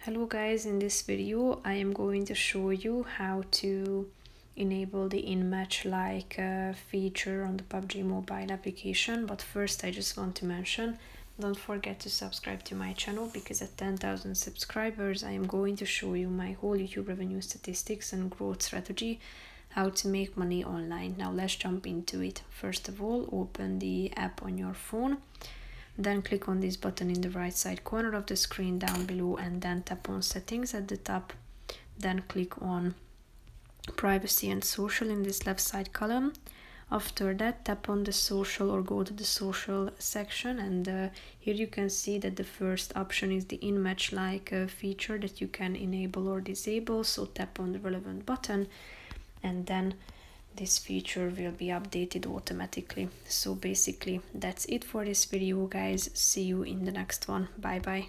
Hello guys, in this video I am going to show you how to enable the in-match like feature on the PUBG Mobile application. But first I just want to mention, don't forget to subscribe to my channel, because at 10,000 subscribers I am going to show you my whole YouTube revenue statistics and growth strategy, how to make money online. Now let's jump into it. First of all, open the app on your phone. Then click on this button in the right side corner of the screen down below, and then tap on settings at the top. Then click on privacy and social in this left side column. After that, tap on the social or go to the social section, and here you can see that the first option is the in-match like feature that you can enable or disable. So tap on the relevant button, and then this feature will be updated automatically. So basically that's it for this video guys. See you in the next one. Bye bye.